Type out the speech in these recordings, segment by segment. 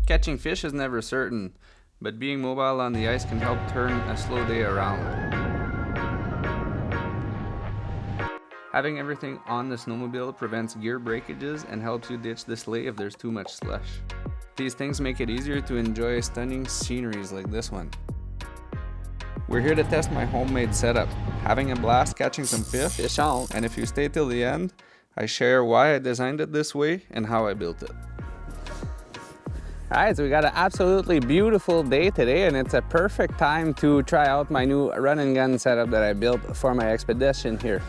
Catching fish is never certain, but being mobile on the ice can help turn a slow day around. Having everything on the snowmobile prevents gear breakages and helps you ditch the sleigh if there's too much slush. These things make it easier to enjoy stunning sceneries like this one. We're here to test my homemade setup, having a blast catching some fish on, and if you stay till the end, I share why I designed it this way and how I built it. Alright, so we got an absolutely beautiful day today, and it's a perfect time to try out my new run and gun setup that I built for my expedition here.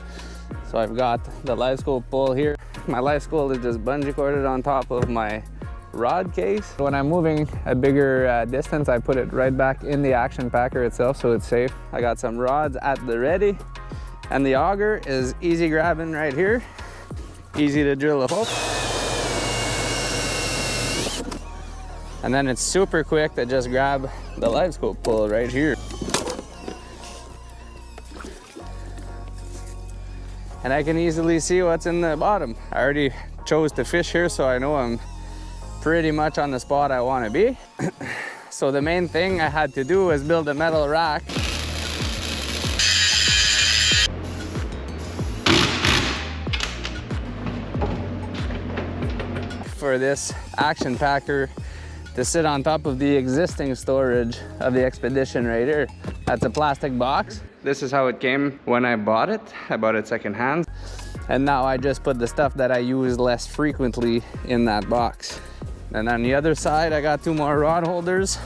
So I've got the live scope pole here. My live scope is just bungee corded on top of my rod case. When I'm moving a bigger distance, I put it right back in the action packer itself so it's safe. I got some rods at the ready, and the auger is easy grabbing right here. Easy to drill a hole. And then it's super quick to just grab the live scope pole right here. And I can easily see what's in the bottom. I already chose to fish here, so I know I'm pretty much on the spot I want to be. So the main thing I had to do was build a metal rack. For this action packer to sit on top of the existing storage of the expedition right here. That's a plastic box. This is how it came when I bought it. I bought it secondhand. And now I just put the stuff that I use less frequently in that box. And on the other side, I got two more rod holders.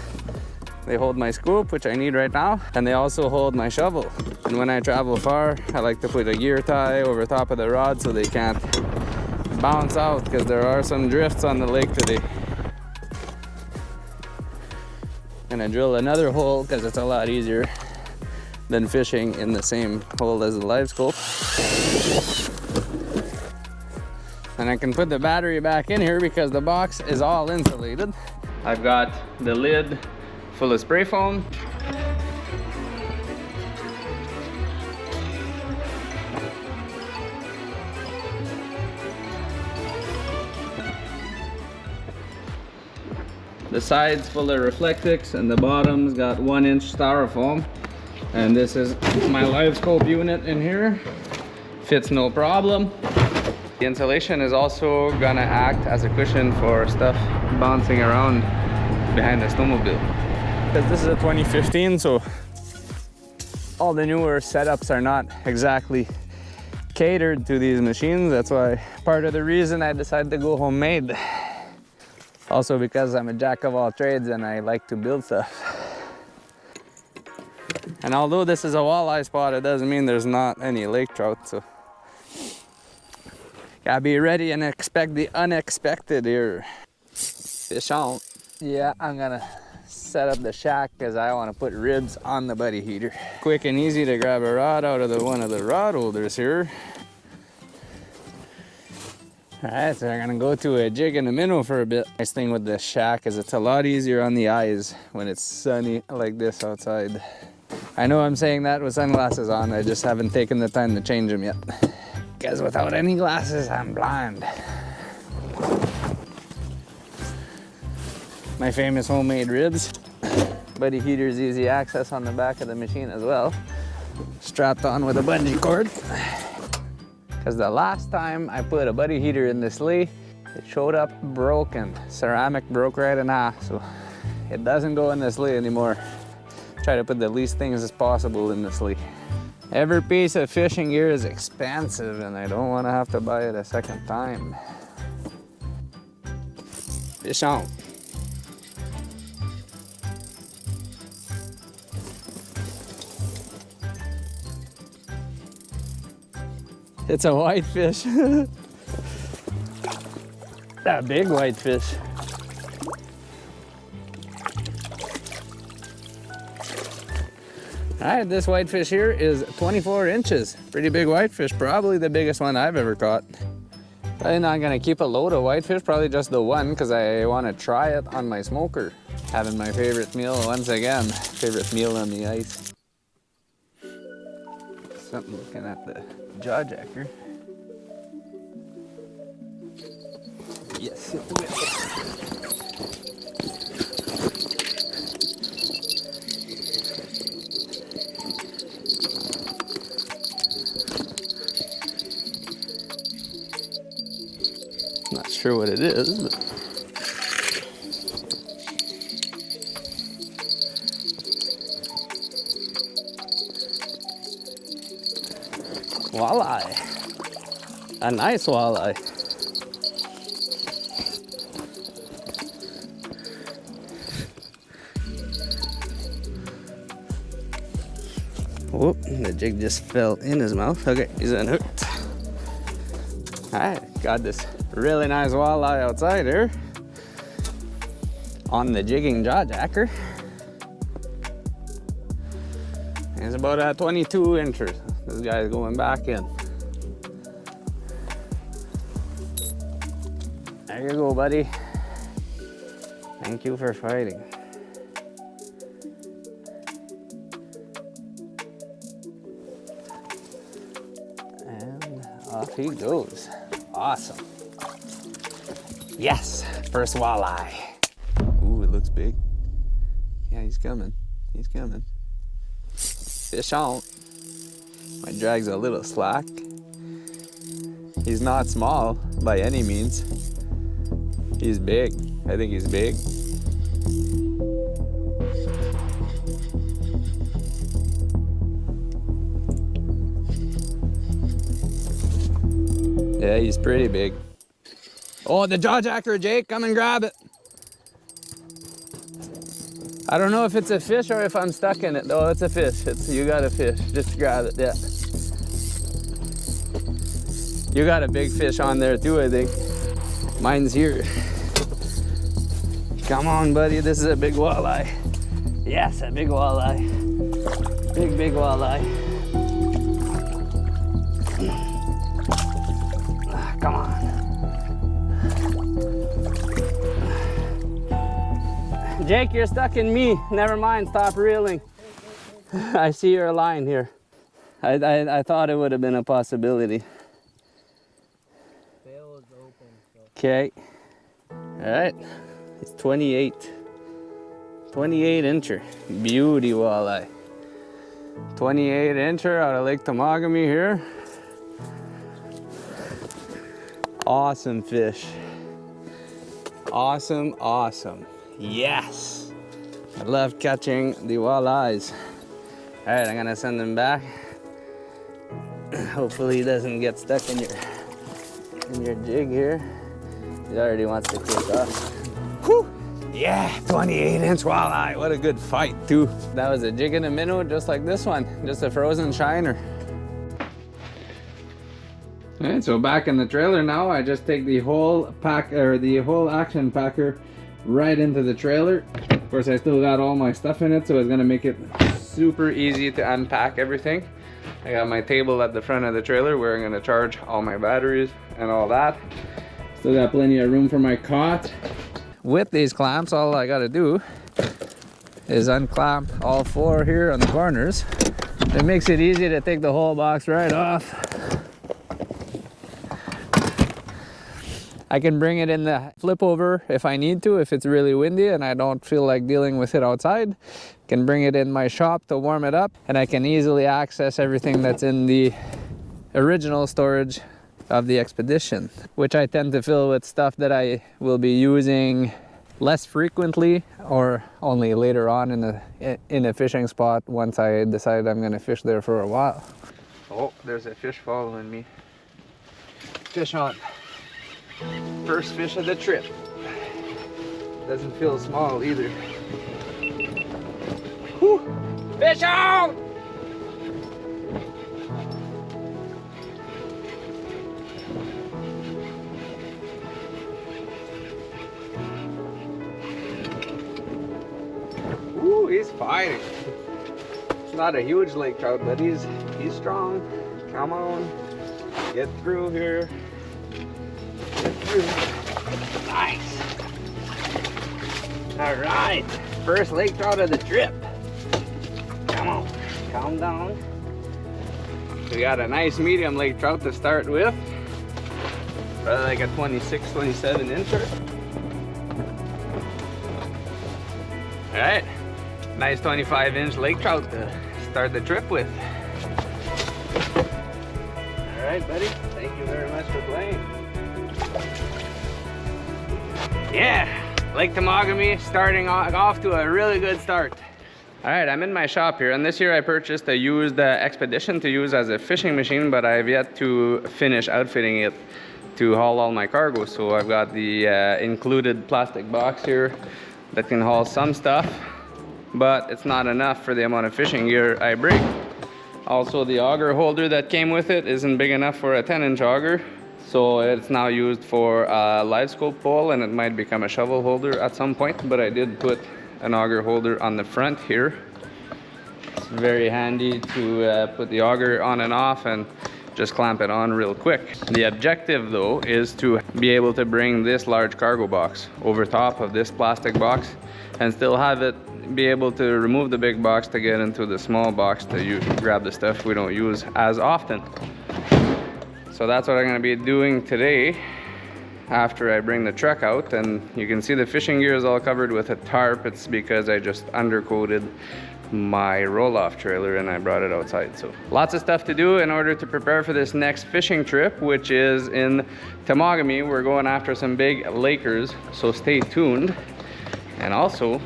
They hold my scoop, which I need right now, and they also hold my shovel. And when I travel far, I like to put a gear tie over top of the rod so they can't bounce out, because there are some drifts on the lake today. And I drill another hole because it's a lot easier than fishing in the same hole as the live scope. And I can put the battery back in here because the box is all insulated. I've got the lid full of spray foam. The side's full of Reflectix and the bottom's got 1-inch styrofoam. And this is my live scope unit in here. Fits no problem. The insulation is also gonna act as a cushion for stuff bouncing around behind the snowmobile. Because this is a 2015, so all the newer setups are not exactly catered to these machines. That's why part of the reason I decided to go homemade. Also because I'm a jack of all trades and I like to build stuff. And although this is a walleye spot, it doesn't mean there's not any lake trout, so gotta be ready and expect the unexpected here. Fish on. Yeah, I'm gonna set up the shack because I want to put ribs on the buddy heater. Quick and easy to grab a rod out of one of the rod holders here. Alright, so I'm gonna go to a jig and a minnow for a bit. Nice thing with this shack is it's a lot easier on the eyes when it's sunny like this outside. I know I'm saying that with sunglasses on, I just haven't taken the time to change them yet. Because without any glasses, I'm blind. My famous homemade ribs. Buddy heater's easy access on the back of the machine as well. Strapped on with a bungee cord. Because the last time I put a buddy heater in the sleigh, it showed up broken. Ceramic broke right in half, so it doesn't go in the sleigh anymore. Try to put the least things as possible in the sleigh. Every piece of fishing gear is expensive and I don't want to have to buy it a second time. Fish on. It's a whitefish. That big whitefish. All right, this whitefish here is 24 inches. Pretty big whitefish, probably the biggest one I've ever caught. Probably not gonna keep a load of whitefish, probably just the one, because I want to try it on my smoker. Having my favorite meal once again. Favorite meal on the ice. Something looking at the jaw jacker. Yes, it will. sure what it is, but walleye. A nice walleye. Whoop, the jig just fell in his mouth. Okay, he's unhooked. Alright, got this really nice walleye outside here on the jigging jaw jacker. It's about 22 inches. This guy's going back in. There you go, buddy. Thank you for fighting. And off he goes. Awesome. Yes, first walleye. Ooh, it looks big. Yeah, he's coming. He's coming. Fish on. My drag's a little slack. He's not small by any means. He's big. I think he's big. Yeah, he's pretty big. Oh, the jaw jacker, Jake, come and grab it. I don't know if it's a fish or if I'm stuck in it. No, it's a fish. You got a fish. Just grab it, yeah. You got a big fish on there too, I think. Mine's here. Come on, buddy, this is a big walleye. Yes, a big walleye. Big, big walleye. Come on. Jake, you're stuck in me. Never mind, stop reeling. I see your line here. I thought it would have been a possibility. Bail is open, so. Okay. All right. It's 28. 28 incher. Beauty walleye. 28 incher out of Lake Temagami here. Awesome fish. Awesome, awesome. Yes. I love catching the walleyes. All right, I'm gonna send him back. Hopefully he doesn't get stuck in your jig here. He already wants to kick off. Whew. Yeah, 28-inch walleye. What a good fight too. That was a jig and a minnow just like this one. Just a frozen shiner. All right, so back in the trailer now. I just take the whole pack, or the whole action packer, right into the trailer. Of course, I still got all my stuff in it, so it's gonna make it super easy to unpack everything. I got my table at the front of the trailer where I'm gonna charge all my batteries and all that. Still got plenty of room for my cot. With these clamps, all I gotta do is unclamp all four here on the corners. It makes it easy to take the whole box right off. I can bring it in the flip over if I need to, if it's really windy and I don't feel like dealing with it outside. Can bring it in my shop to warm it up, and I can easily access everything that's in the original storage of the expedition, which I tend to fill with stuff that I will be using less frequently or only later on in a fishing spot once I decide I'm gonna fish there for a while. Oh, there's a fish following me. Fish on. First fish of the trip. Doesn't feel small either. Whew. Fish out! Ooh, he's fighting. It's not a huge lake trout, but he's strong. Come on, get through here. Nice. All right, first lake trout of the trip. Come on, calm down. We got a nice medium lake trout to start with. Probably like a 26, 27 incher. All right, nice 25-inch lake trout to start the trip with. All right, buddy, thank you very much for playing. Yeah, Lake Temagami starting off to a really good start. All right, I'm in my shop here, and this year I purchased a used Expedition to use as a fishing machine, but I've yet to finish outfitting it to haul all my cargo. So I've got the included plastic box here that can haul some stuff, but it's not enough for the amount of fishing gear I bring. Also, the auger holder that came with it isn't big enough for a 10-inch auger, so it's now used for a live scope pole, and it might become a shovel holder at some point, but I did put an auger holder on the front here. It's very handy to put the auger on and off and just clamp it on real quick. The objective though is to be able to bring this large cargo box over top of this plastic box and still have it be able to remove the big box to get into the small box to grab the stuff we don't use as often. So that's what I'm going to be doing today after I bring the truck out. And you can see the fishing gear is all covered with a tarp. It's because I just undercoated my roll-off trailer and I brought it outside. So lots of stuff to do in order to prepare for this next fishing trip, which is in Temagami. We're going after some big lakers, so stay tuned. And also,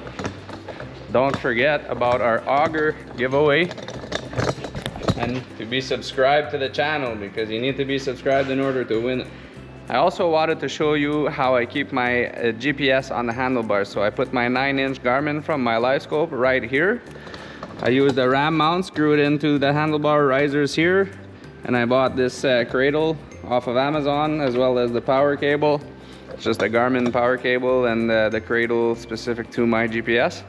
don't forget about our auger giveaway and to be subscribed to the channel, because you need to be subscribed in order to win it. I also wanted to show you how I keep my GPS on the handlebars. So I put my 9-inch Garmin from my live scope right here. I used a ram mount, screw it into the handlebar risers here, and I bought this cradle off of Amazon, as well as the power cable. It's just a Garmin power cable and the cradle specific to my GPS.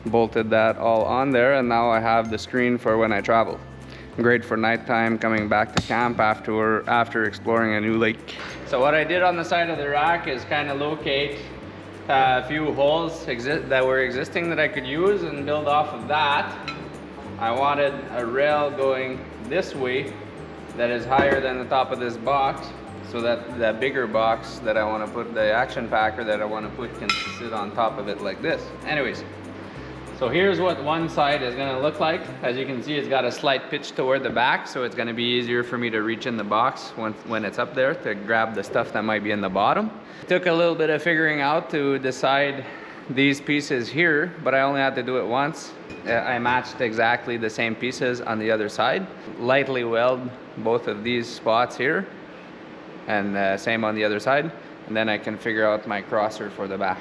Bolted that all on there, and now I have the screen for when I travel. Great for nighttime, coming back to camp after exploring a new lake. So what I did on the side of the rack is kind of locate a few holes that were existing that I could use and build off of that. I wanted a rail going this way that is higher than the top of this box, so that the bigger box that I want to put, the action packer that I want to put, can sit on top of it like this. Anyways, so here's what one side is going to look like. As you can see, it's got a slight pitch toward the back, so it's going to be easier for me to reach in the box when it's up there to grab the stuff that might be in the bottom. It took a little bit of figuring out to decide these pieces here, but I only had to do it once. I matched exactly the same pieces on the other side. Lightly weld both of these spots here, and same on the other side, and then I can figure out my crosser for the back.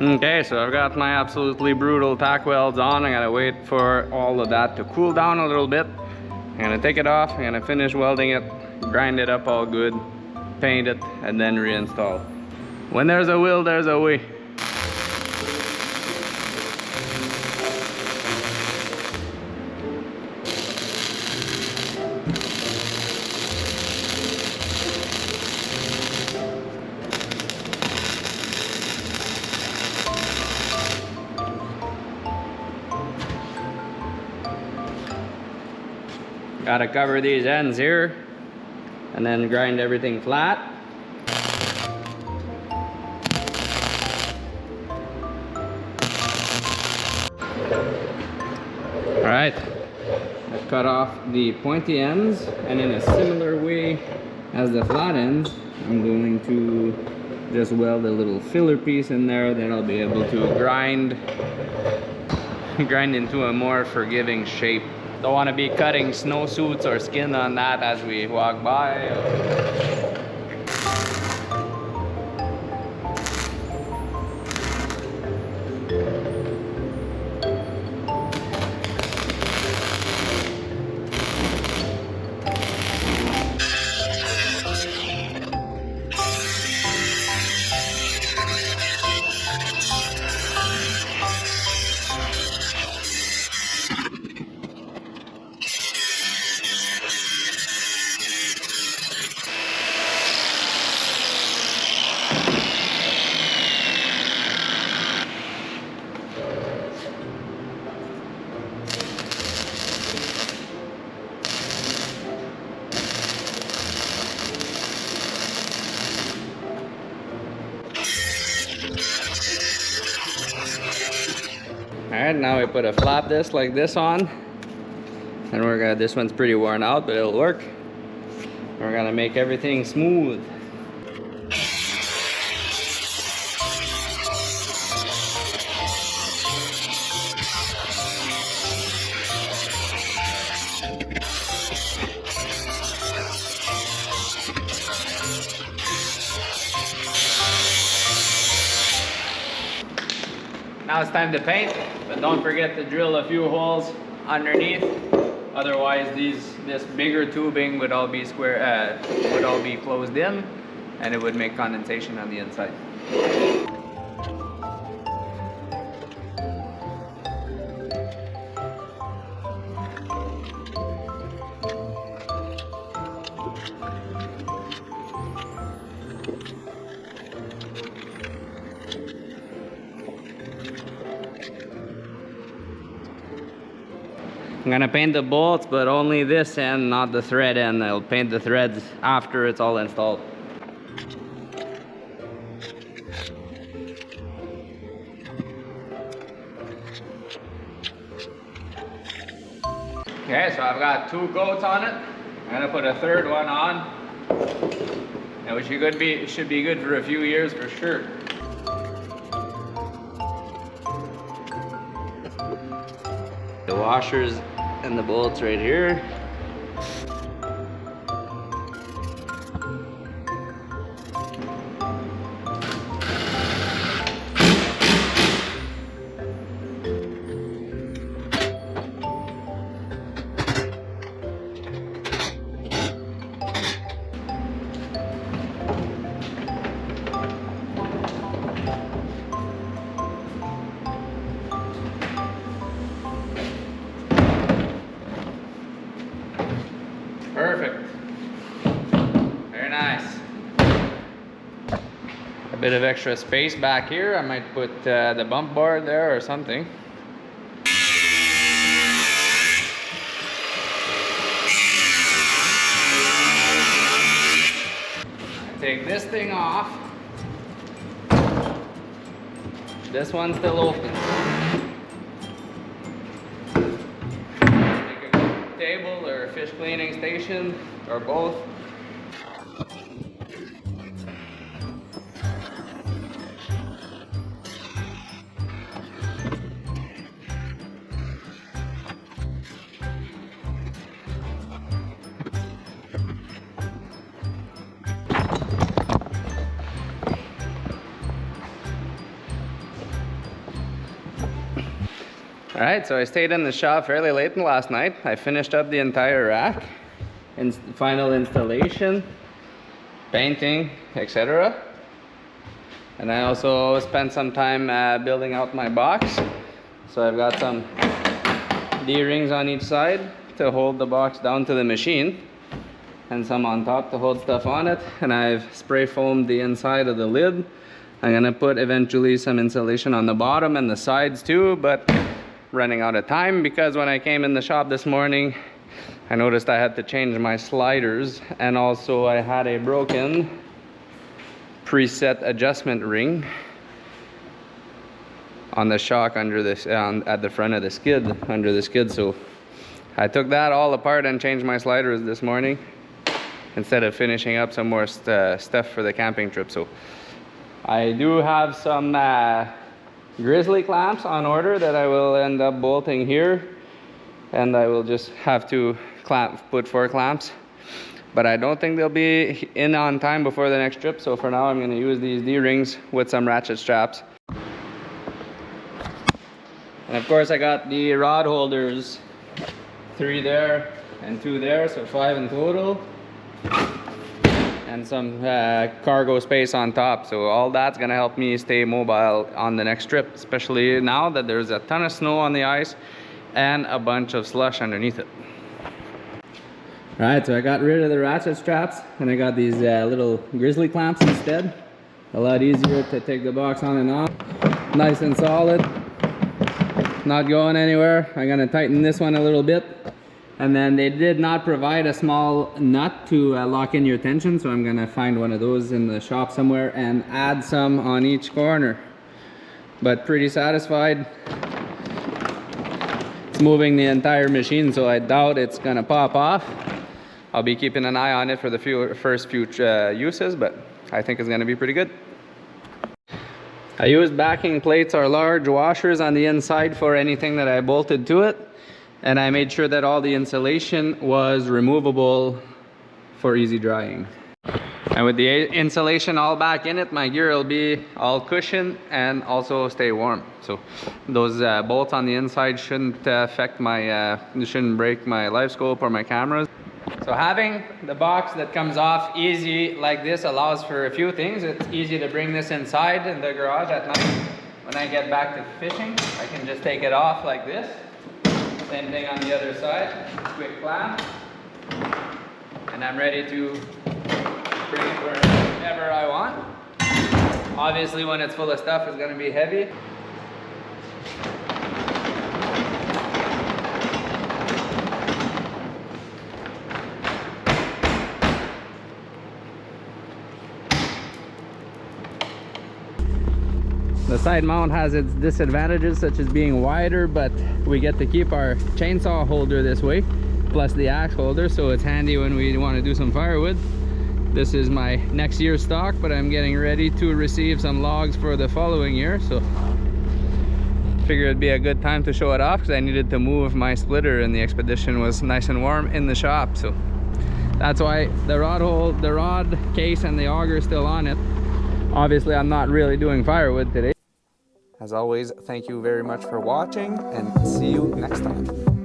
Okay, so I've got my absolutely brutal tack welds on. I gotta wait for all of that to cool down a little bit. I'm gonna take it off, I'm gonna finish welding it, grind it up all good, paint it, and then reinstall. When there's a will, there's a way. Gotta cover these ends here and then grind everything flat. Alright, I've cut off the pointy ends, and in a similar way as the flat ends, I'm going to just weld a little filler piece in there that I'll be able to grind into a more forgiving shape. Don't want to be cutting snowsuits or skin on that as we walk by. Alright, now we put a flat disc like this on. And we're gonna, this one's pretty worn out, but it'll work. We're gonna make everything smooth. Now it's time to paint, but don't forget to drill a few holes underneath. Otherwise, this bigger tubing would all be closed in, and it would make condensation on the inside. I'm gonna paint the bolts, but only this end, not the thread end. I'll paint the threads after it's all installed. Okay, so I've got 2 coats on it. I'm gonna put a third one on, and which should be good for a few years for sure. The washers and the bolts right here. Perfect. Very nice. A bit of extra space back here. I might put the bump board there or something. Take this thing off. This one's still open. Take a table or a fish cleaning station or both. Alright, so I stayed in the shop fairly late last night. I finished up the entire rack, and final installation, painting, etc. And I also spent some time building out my box. So I've got some D-rings on each side to hold the box down to the machine, and some on top to hold stuff on it. And I've spray foamed the inside of the lid. I'm gonna put eventually some insulation on the bottom and the sides too, but running out of time because when I came in the shop this morning, I noticed I had to change my sliders, and also I had a broken preset adjustment ring on the shock under this at the front of the skid, under the skid. So I took that all apart and changed my sliders this morning instead of finishing up some more stuff for the camping trip. So I do have some grizzly clamps on order that I will end up bolting here, and I will just have to put 4 clamps, but I don't think they'll be in on time before the next trip. So for now I'm going to use these D-rings with some ratchet straps. And of course I got the rod holders, 3 there and 2 there, so 5 in total, and some cargo space on top. So all that's gonna help me stay mobile on the next trip, especially now that there's a ton of snow on the ice and a bunch of slush underneath it. All right, so I got rid of the ratchet straps and I got these little grizzly clamps instead. A lot easier to take the box on and off. Nice and solid, not going anywhere. I'm gonna tighten this one a little bit. And then they did not provide a small nut to lock in your tension, so I'm gonna find one of those in the shop somewhere and add some on each corner. But pretty satisfied. It's moving the entire machine, so I doubt it's gonna pop off. I'll be keeping an eye on it for the first few uses, but I think it's gonna be pretty good. I used backing plates or large washers on the inside for anything that I bolted to it, and I made sure that all the insulation was removable for easy drying. And with the insulation all back in it, my gear will be all cushioned and also stay warm. So those bolts on the inside shouldn't affect my, shouldn't break my live scope or my cameras. So having the box that comes off easy like this allows for a few things. It's easy to bring this inside in the garage at night. When I get back to fishing, I can just take it off like this. Same thing on the other side, quick clamp. And I'm ready to bring it wherever I want. Obviously when it's full of stuff, it's gonna be heavy. The side mount has its disadvantages, such as being wider, but we get to keep our chainsaw holder this way, plus the axe holder, so it's handy when we want to do some firewood. This is my next year's stock, but I'm getting ready to receive some logs for the following year, so figured it'd be a good time to show it off because I needed to move my splitter and the Expedition was nice and warm in the shop. So that's why the rod case and the auger is still on it. Obviously I'm not really doing firewood today. As always, thank you very much for watching, and see you next time.